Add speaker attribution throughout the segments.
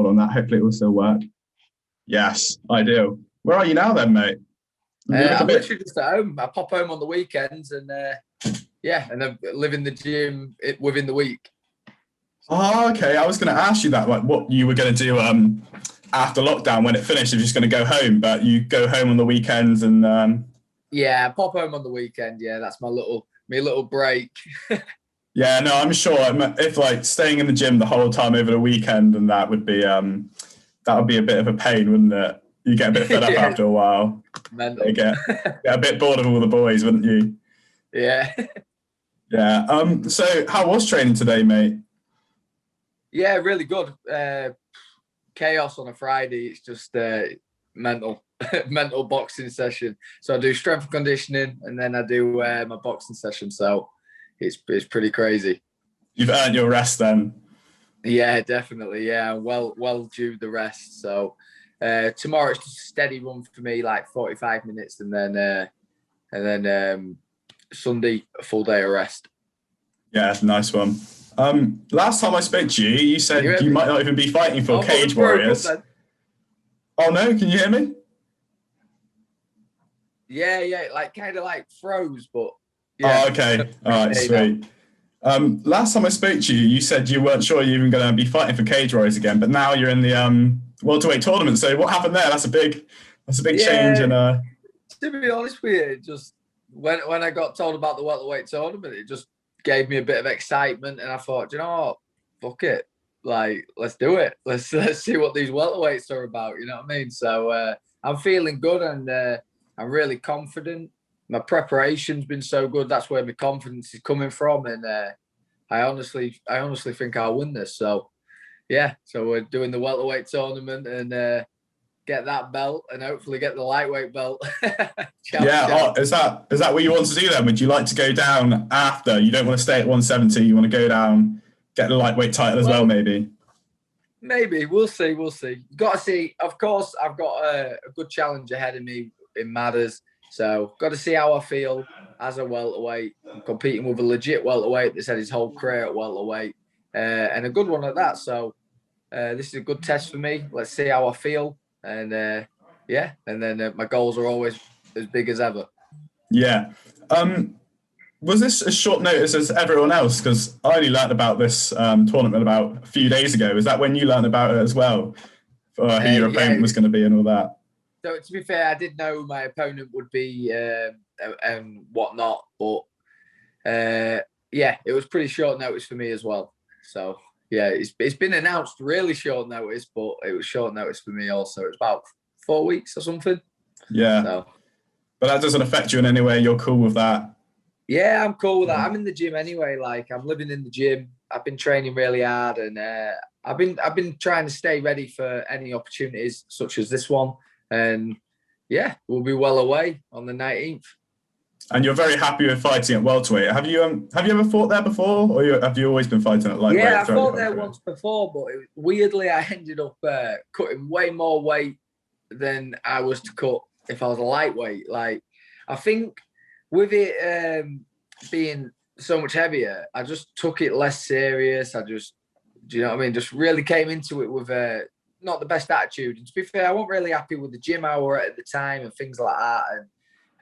Speaker 1: On that, hopefully it will still work. Yes, ideal. Where are you now then, mate?
Speaker 2: I'm literally just at home. I pop home on the weekends and yeah, and then live in the gym within the week.
Speaker 1: Oh, okay. I was going to ask you that, like what you were going to do after lockdown when it finished. If you're just going to go home, but you go home on the weekends and
Speaker 2: yeah, pop home on the weekend. Yeah, that's my little break.
Speaker 1: Yeah, no, I'm sure if like staying in the gym the whole time over the weekend, and that would be a bit of a pain, wouldn't it? You get a bit fed up after a while.
Speaker 2: Mental.
Speaker 1: You get a bit bored of all the boys, wouldn't you?
Speaker 2: Yeah.
Speaker 1: Yeah. So how was training today, mate?
Speaker 2: Yeah, really good. Chaos on a Friday. It's just mental boxing session. So I do strength and conditioning, and then I do my boxing session. So it's pretty crazy.
Speaker 1: You've earned your rest then.
Speaker 2: Yeah, definitely. Yeah, well due the rest. So tomorrow it's just a steady run for me, like 45 minutes, and then Sunday a full day of rest.
Speaker 1: Yeah, nice one. Last time I spoke to you, you said you might not even be fighting for Cage Warriors. Oh no, can you hear me?
Speaker 2: Yeah, like kind of like froze, but yeah.
Speaker 1: Oh, okay. All right, sweet. Last time I spoke to you, you said you weren't sure you're even going to be fighting for Cage Warriors again, but now you're in the welterweight tournament. So what happened there? That's a big change. And
Speaker 2: to be honest with you, just when I got told about the welterweight tournament, it just gave me a bit of excitement, and I thought, you know what, fuck it, like let's do it. Let's see what these welterweights are about. You know what I mean? So I'm feeling good, and I'm really confident. My preparation's been so good. That's where my confidence is coming from, and I honestly think I'll win this. So yeah, so we're doing the welterweight tournament and get that belt, and hopefully get the lightweight belt.
Speaker 1: Yeah, is that what you want to do then? Would you like to go down after? You don't want to stay at 170. You want to go down, get the lightweight title as well, maybe.
Speaker 2: Maybe we'll see. Got to see. Of course, I've got a good challenge ahead of me in Matters. So got to see how I feel as a welterweight. I'm competing with a legit welterweight that's had his whole career at welterweight, and a good one at that. So this is a good test for me. Let's see how I feel, and yeah, and then my goals are always as big as ever.
Speaker 1: Yeah. Was this as short notice as everyone else? Because I only learned about this tournament about a few days ago. Is that when you learned about it as well? For who your opponent was going to be and all that?
Speaker 2: So to be fair, I did know my opponent would be and whatnot, but yeah, it was pretty short notice for me as well. So yeah, it's been announced really short notice, but it was short notice for me also. It was about 4 weeks or something.
Speaker 1: Yeah.
Speaker 2: So, but
Speaker 1: that doesn't affect you in any way. You're cool with that.
Speaker 2: Yeah, I'm cool with that. I'm in the gym anyway. Like I'm living in the gym. I've been training really hard, and I've been trying to stay ready for any opportunities such as this one. And yeah, we'll be well away on the 19th.
Speaker 1: And you're very happy with fighting at welterweight. Have you ever fought there before, or have you always been fighting at lightweight?
Speaker 2: Yeah, I fought there once before, but weirdly I ended up cutting way more weight than I was to cut if I was a lightweight. Like I think with it being so much heavier, I just took it less serious. Do you know what I mean? Just really came into it with not the best attitude. And to be fair, I wasn't really happy with the gym I were at the time and things like that.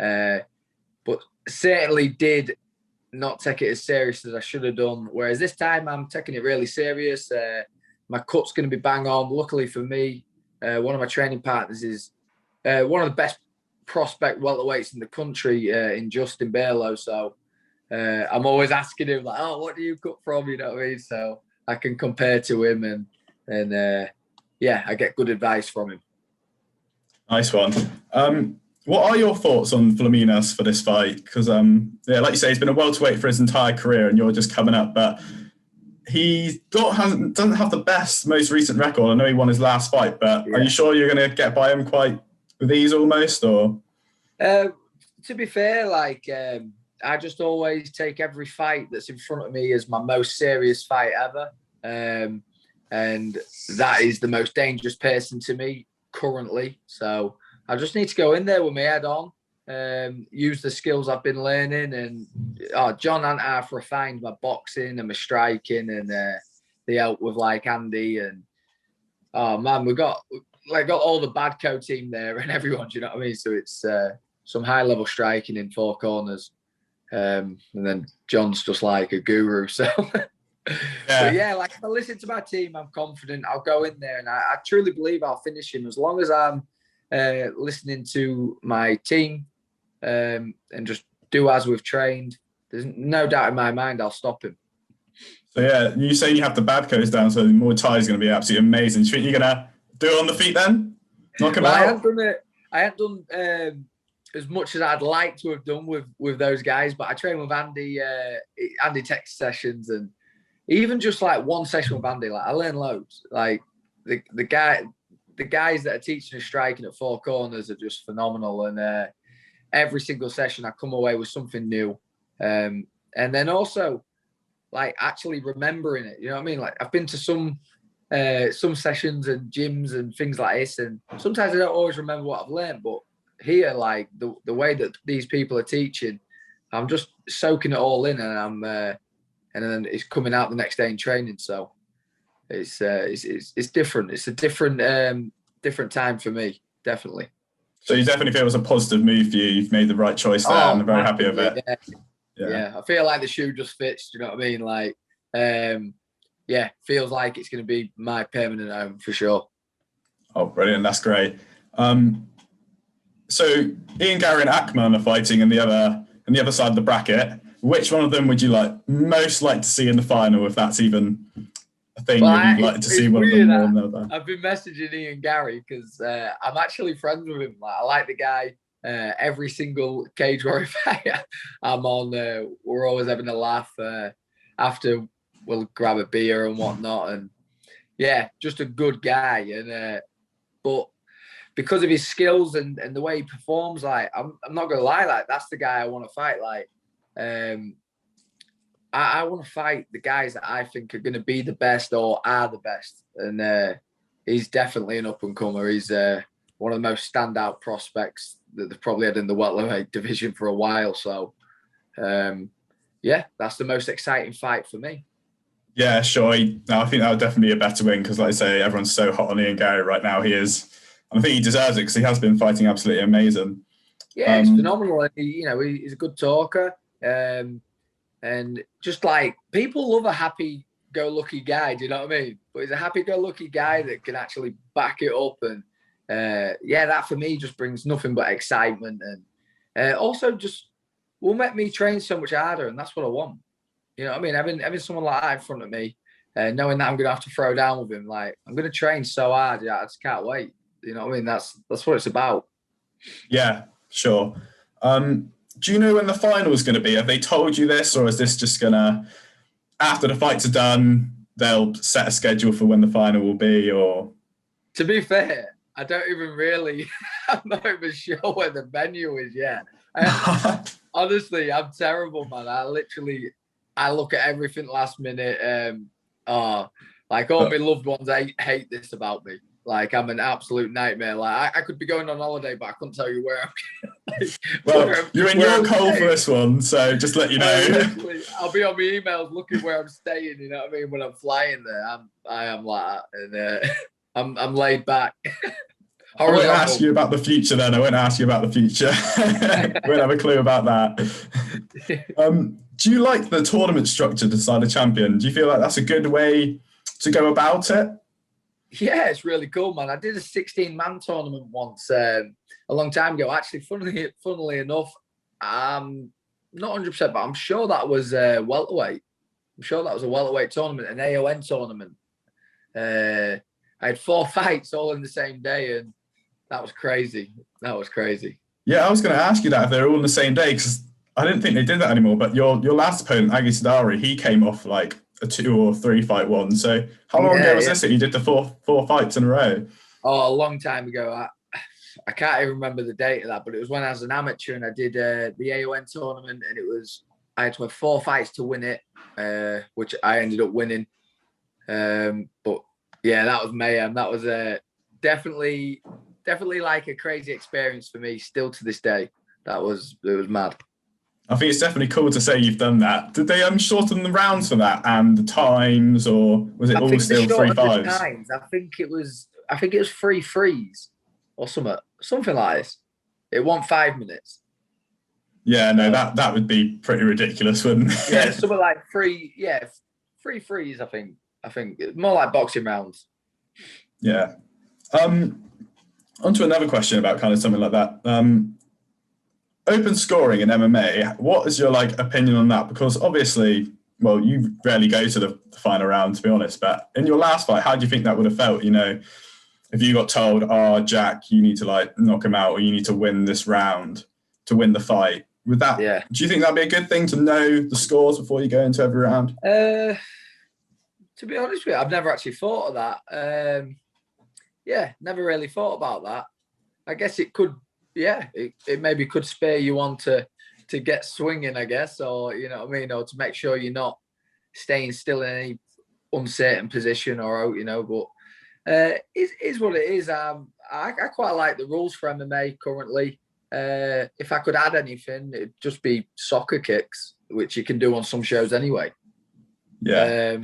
Speaker 2: And but certainly did not take it as serious as I should have done. Whereas this time I'm taking it really serious. My cut's going to be bang on. Luckily for me, one of my training partners is one of the best prospect welterweights in the country in Justin Barlow. So I'm always asking him like, oh, what do you cut from? You know what I mean? So I can compare to him and yeah, I get good advice from him.
Speaker 1: Nice one. What are your thoughts on Flaminas for this fight? Because, yeah, like you say, he's been a welterweight for his entire career, and you're just coming up. But he doesn't have the best, most recent record. I know he won his last fight, but yeah. Are you sure you're going to get by him quite with ease almost? Or
Speaker 2: to be fair, like I just always take every fight that's in front of me as my most serious fight ever. And that is the most dangerous person to me currently. So I just need to go in there with my head on, use the skills I've been learning, and John and I have refined my boxing and my striking, and the help with like Andy, and oh man, we got all the Badco team there and everyone. Do you know what I mean? So it's some high level striking in four corners, and then John's just like a guru. So. But yeah, like if I listen to my team, I'm confident I'll go in there, and I truly believe I'll finish him as long as I'm listening to my team and just do as we've trained. There's no doubt in my mind I'll stop him.
Speaker 1: So yeah, you saying you have the Badco's down, so Muay Thai is going to be absolutely amazing. Do you think you're going to do it on the feet then? Knock him out?
Speaker 2: I haven't done as much as I'd like to have done with those guys, but I train with Andy. Andy takes sessions, and even just like one session with Andy, like I learn loads. Like the guys that are teaching and striking at four corners are just phenomenal, and every single session I come away with something new, and then also like actually remembering it. You know what I mean? Like I've been to some sessions and gyms and things like this, and sometimes I don't always remember what I've learned, but here, like the way that these people are teaching, I'm just soaking it all in, and I'm and then it's coming out the next day in training. So it's different. It's a different time for me, definitely.
Speaker 1: So you definitely feel it was a positive move for you. You've made the right choice there, and I'm very happy with it.
Speaker 2: Yeah, I feel like the shoe just fits. Do you know what I mean? Like, feels like it's going to be my permanent home for sure.
Speaker 1: Oh, brilliant! That's great. So Ian, Gary, and Akman are fighting in the other side of the bracket. Which one of them would you most like to see in the final, if that's even a thing you'd like to see one of them more than the other?
Speaker 2: I've been messaging Ian Gary because I'm actually friends with him. Like, I like the guy. Every single Cage Warrior fight I'm on, we're always having a laugh. After we'll grab a beer and whatnot, and yeah, just a good guy. And but because of his skills and the way he performs, like I'm not gonna lie, like that's the guy I want to fight. Like I want to fight the guys that I think are going to be the best or are the best, and he's definitely an up and comer. He's one of the most standout prospects that they've probably had in the welterweight division for a while. So that's the most exciting fight for me.
Speaker 1: Yeah, sure. I think that would definitely be a better win because, like I say, everyone's so hot on Ian Gary right now. He is, and I think he deserves it because he has been fighting absolutely amazing.
Speaker 2: Yeah, he's phenomenal. He's a good talker, and just like people love a happy-go-lucky guy. Do you know what I mean? But he's a happy-go-lucky guy that can actually back it up, and that for me just brings nothing but excitement, and also just will make me train so much harder, and that's what I want. You know what I mean? Having someone like that in front of me, knowing that I'm going to have to throw down with him, like I'm going to train so hard. Yeah, I just can't wait. You know what I mean? That's what it's about.
Speaker 1: Yeah, sure. Do you know when the final is going to be? Have they told you this, or is this just going to, after the fights are done, they'll set a schedule for when the final will be? Or
Speaker 2: to be fair, I don't even really. I'm not even sure where the venue is yet. Honestly, I'm terrible, man. I look at everything last minute. Like all my loved ones hate this about me. Like I'm an absolute nightmare. Like I could be going on holiday, but I couldn't tell you where I'm.
Speaker 1: You're in your call for this one, so just let you know.
Speaker 2: I'll be on my emails looking where I'm staying. You know what I mean? When I'm flying there, I am like that, and I'm laid back.
Speaker 1: I won't ask you about the future then. I won't ask you about the future. Won't have a clue about that. Do you like the tournament structure to decide a champion? Do you feel like that's a good way to go about it?
Speaker 2: Yeah, it's really cool, man. I did a 16-man tournament once a long time ago. Actually, funnily enough, I'm not 100%, but I'm sure that was welterweight. I'm sure that was a welterweight tournament, an AON tournament. I had 4 fights all in the same day, and that was crazy.
Speaker 1: Yeah, I was going to ask you that if they're all in the same day, because I didn't think they did that anymore. But your last opponent, Agi Sadari, he came off like a 2 or 3 fight one. So how long ago was this that you did the four fights in a row?
Speaker 2: Oh, a long time ago. I can't even remember the date of that, but it was when I was an amateur and I did the AON tournament, and I had to have 4 fights to win it, which I ended up winning. But yeah, that was mayhem. That was definitely definitely like a crazy experience for me still to this day. It was mad.
Speaker 1: I think it's definitely cool to say you've done that. Did they shorten the rounds for that and the times, or was it
Speaker 2: I
Speaker 1: all
Speaker 2: think
Speaker 1: still
Speaker 2: they shortened the
Speaker 1: 3-5s?
Speaker 2: times. I think it was 3-3s or something like this. It won 5 minutes.
Speaker 1: Yeah, no, that would be pretty ridiculous, wouldn't it?
Speaker 2: Yeah, something like 3-3s. I think more like boxing rounds.
Speaker 1: Yeah. On to another question about kind of something like that. Open scoring in MMA. What is your opinion on that? Because obviously, well, you rarely go to the final round, to be honest. But in your last fight, how do you think that would have felt? If you got told, "Oh, Jack, you need to knock him out, or you need to win this round to win the fight." With that,
Speaker 2: Yeah.
Speaker 1: Do you think that'd be a good thing to know the scores before you go into every round?
Speaker 2: To be honest with you, I've never actually thought of that. Never really thought about that. I guess it could, it maybe could spur you on to get swinging, I guess, or you know what I mean, or to make sure you're not staying still in any uncertain position, or but it is what it is. I quite like the rules for MMA currently. If I could add anything, it'd just be soccer kicks, which you can do on some shows anyway.
Speaker 1: Yeah.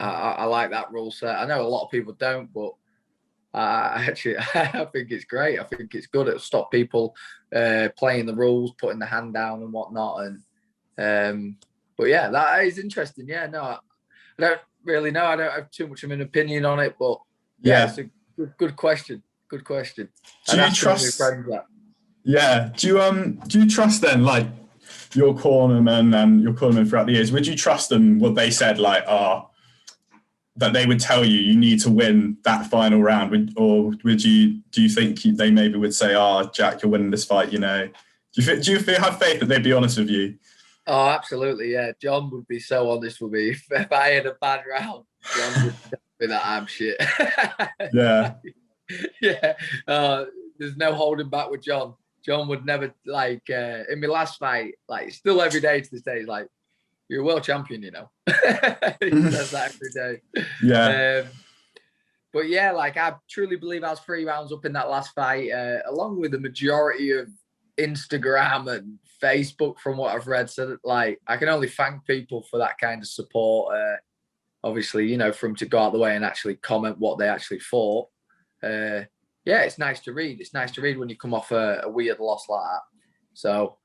Speaker 2: I like that rule set. I know a lot of people don't, but I think it's great. I think it's good. It'll stop people playing the rules, putting the hand down and whatnot. And but yeah, that is interesting. Yeah, no, I don't really know. I don't have too much of an opinion on it, but it's a good question. Good question.
Speaker 1: Do you trust? Yeah. Do you trust then, your cornerman and your cornerman throughout the years? Would you trust them? What they said, that they would tell you need to win that final round, or do you think they maybe would say, "Oh, Jack, you're winning this fight"? Do you have faith that they'd be honest with you?
Speaker 2: Oh, absolutely, yeah. John would be so honest with me. If I had a bad round, John would tell me that I'm shit.
Speaker 1: Yeah.
Speaker 2: Yeah. There's no holding back with John. John would never, in my last fight, still every day to this day, he's like, "You're a world champion, you know." He says that every day.
Speaker 1: Yeah.
Speaker 2: But yeah, I truly believe I was 3 rounds up in that last fight, along with the majority of Instagram and Facebook, from what I've read. So that, I can only thank people for that kind of support. Obviously, for them to go out of the way and actually comment what they actually thought. It's nice to read. It's nice to read when you come off a weird loss like that. So,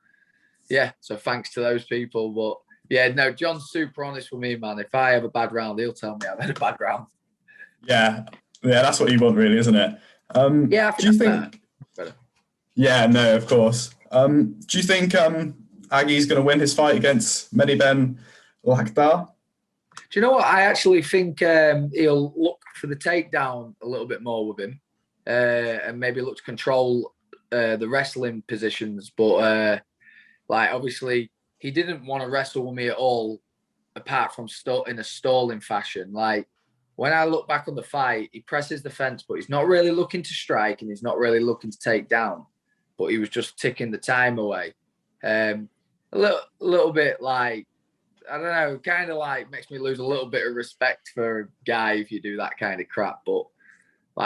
Speaker 2: so thanks to those people. But yeah, no, John's super honest with me, man. If I have a bad round, he'll tell me I've had a bad round.
Speaker 1: Yeah, that's what you want, really, isn't it?
Speaker 2: I think
Speaker 1: do you think? Yeah, no, of course. Do you think Aggie's going to win his fight against Mediben Lakhdar?
Speaker 2: Do you know what? I actually think he'll look for the takedown a little bit more with him, and maybe look to control the wrestling positions. But obviously, he didn't want to wrestle with me at all, apart from in a stalling fashion. When I look back on the fight, he presses the fence, but he's not really looking to strike, and he's not really looking to take down. But he was just ticking the time away. A little bit I don't know, kind of makes me lose a little bit of respect for a guy if you do that kind of crap. But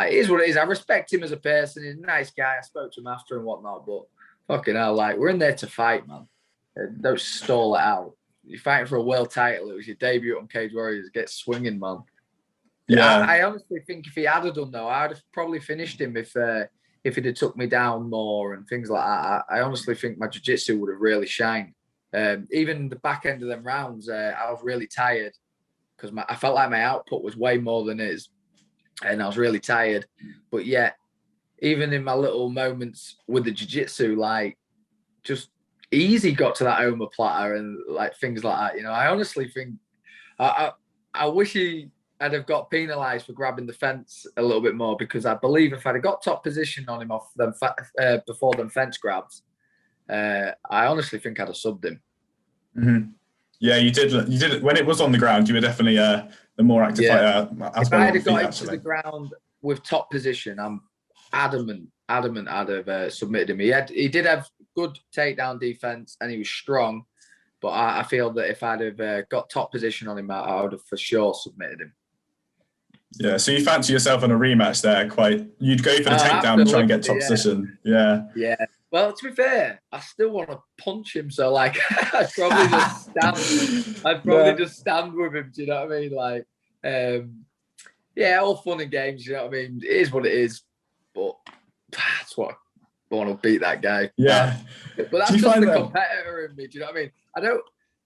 Speaker 2: it is what it is. I respect him as a person. He's a nice guy. I spoke to him after and whatnot. But fucking hell, we're in there to fight, man. Don't stall it out. You're fighting for a world title. It was your debut on Cage Warriors. Get swinging, man. Yeah. I honestly think if he had done, though, I'd have probably finished him if he'd have took me down more and things like that. I honestly think my jiu-jitsu would have really shined. Even the back end of them rounds, I was really tired because I felt like my output was way more than his, and I was really tired. But yet, even in my little moments with the jiu-jitsu, just easy got to that omoplata and things like that. I honestly think I wish I'd have got penalised for grabbing the fence a little bit more, because I believe if I'd have got top position on him off them before them fence grabs, I honestly think I'd have subbed him.
Speaker 1: Mm-hmm. Yeah, you did. When it was on the ground, you were definitely the more active fighter.
Speaker 2: If I had got into the ground with top position, I'm adamant I'd have submitted him. He did have good takedown defense and he was strong, but I feel that if I'd have got top position on him, I would have for sure submitted him.
Speaker 1: Yeah, so you fancy yourself in a rematch there? You'd go for the takedown and try and get top position. Yeah.
Speaker 2: Yeah. Well, to be fair, I still want to punch him. So, like, I'd probably just stand. I'd probably just stand with him. Do you know what I mean? Like, yeah, all fun and games. You know what I mean? It is what it is. But that's what I want to beat that guy.
Speaker 1: Yeah.
Speaker 2: But that's just the competitor in me. Do you know what I mean? I don't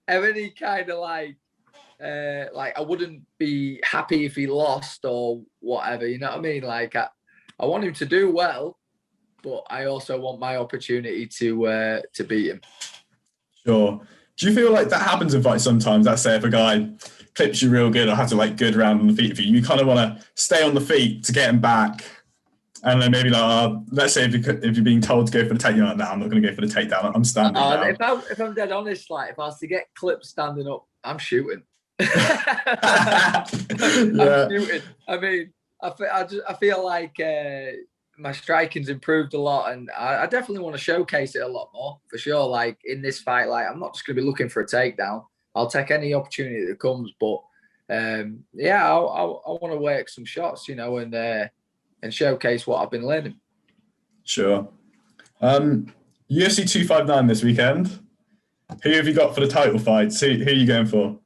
Speaker 2: have any kind of like I wouldn't be happy if he lost or whatever. You know what I mean? Like, I want him to do well, but I also want my opportunity to beat him.
Speaker 1: Sure. Do you feel like that happens in fights sometimes? Let's say if a guy clips you real good or has a like good round on the feet for you, you kind of want to stay on the feet to get him back. And then maybe like, let's say if you're being told to go for the takedown, like, no, I'm not going to go for the takedown. I'm standing down.
Speaker 2: If I'm dead honest, like if I was to get clipped standing up, I'm shooting. I'm shooting. I mean, I feel like my striking's improved a lot, and I definitely want to showcase it a lot more for sure. Like in this fight, like I'm not just going to be looking for a takedown. I'll take any opportunity that comes, but yeah, I want to work some shots, you know, and showcase what I've been learning.
Speaker 1: Sure. UFC 259 this weekend. Who have you got for the title fights? Who are you going for?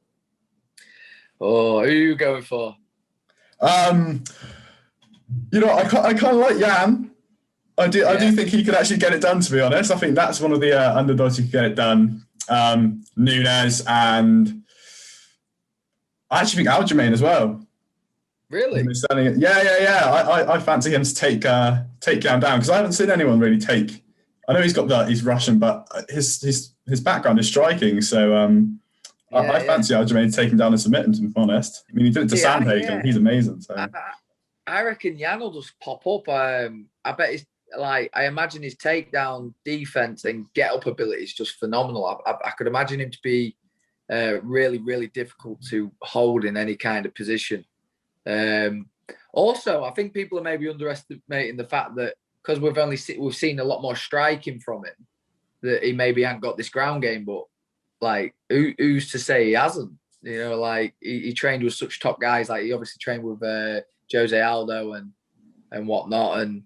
Speaker 2: Oh, who are you going for?
Speaker 1: You know, I kind of like Jan. I do think he could actually get it done, to be honest. I think that's one of the underdogs who could get it done. Nunes, and I actually think Aljamain as well.
Speaker 2: Really?
Speaker 1: Yeah. I fancy him to take Jan down because I haven't seen anyone really take. I know he's Russian, but his background is striking. So I fancy Aljamain to take him down and submit him. To be honest, I mean he did it to Sandhagen. He's amazing. So
Speaker 2: I reckon Jan will just pop up. I bet he's like I imagine his takedown defense and get up ability is just phenomenal. I could imagine him to be really, really difficult to hold in any kind of position. Also, I think people are maybe underestimating the fact that because we've seen a lot more striking from him, that he maybe hasn't got this ground game. But like, who's to say he hasn't? You know, like he trained with such top guys. Like he obviously trained with Jose Aldo and whatnot. And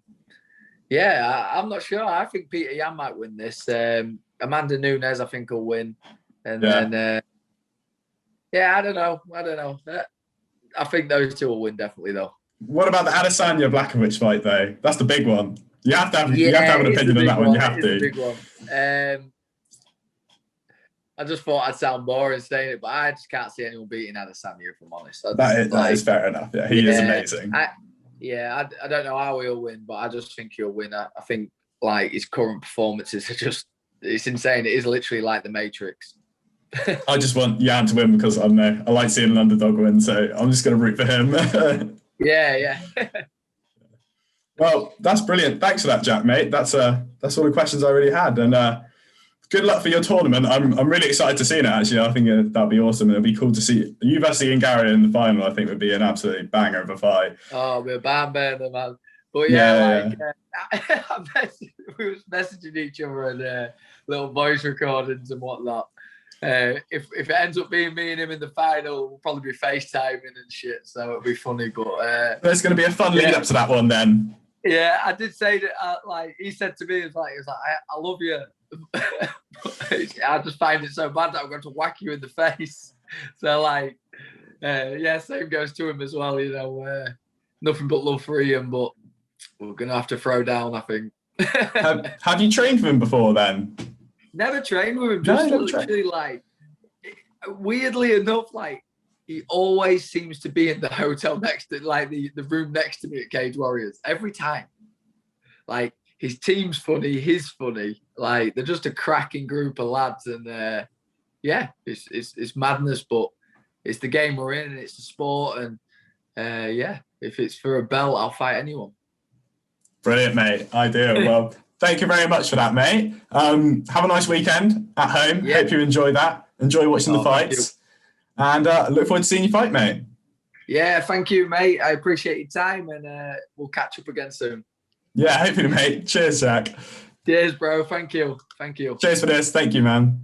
Speaker 2: yeah, I'm not sure. I think Peter Yan might win this. Amanda Nunes, I think, will win. And then, I don't know. I think those two will win definitely, though.
Speaker 1: What about the Adesanya Blachowicz fight, though? That's the big one. You have to have an opinion on that one. You have to.
Speaker 2: It's a big one. I just thought I'd sound boring saying it, but I just can't see anyone beating Adesanya, if I'm honest.
Speaker 1: That is fair enough. Yeah, he is amazing.
Speaker 2: I don't know how he'll win, but I just think he'll win. I think like his current performances are it's insane. It is literally like the Matrix.
Speaker 1: I just want Jan to win because I don't know. I like seeing an underdog win, so I'm just going to root for him.
Speaker 2: Yeah.
Speaker 1: Well, that's brilliant. Thanks for that, Jack, mate. That's all the questions I really had, and good luck for your tournament. I'm really excited to see it. Actually, I think that'd be awesome. It'd be cool to see you versus Ian Gary in the final. I think would be an absolute banger of a fight.
Speaker 2: Oh, we're banger, man. But we was messaging each other and little voice recordings and whatnot. If it ends up being me and him in the final, we'll probably be FaceTiming and shit. So it'll be funny. But
Speaker 1: there's going to be a fun lead up to that one then.
Speaker 2: Yeah, I did say that. Like he said to me, he was like, I love you. I just find it so bad that I'm going to whack you in the face. So like, same goes to him as well. You know, nothing but love for Ian, but we're going to have to throw down, I think.
Speaker 1: Have you trained with him before then?
Speaker 2: Never trained with him. Just literally like, weirdly enough, like he always seems to be in the hotel next to, like the room next to me at Cage Warriors every time. Like his team's funny, he's funny. Like they're just a cracking group of lads, and it's madness, but it's the game we're in, and it's the sport, and if it's for a belt, I'll fight anyone.
Speaker 1: Brilliant, mate. Ideal. Well, thank you very much for that, mate. Have a nice weekend at home. Hope you enjoy that. Enjoy watching the fights. And look forward to seeing you fight, mate.
Speaker 2: Yeah, thank you, mate. I appreciate your time, and we'll catch up again soon.
Speaker 1: Yeah, hopefully, mate. Cheers, Jack.
Speaker 2: Cheers, bro. Thank you.
Speaker 1: Cheers for this. Thank you, man.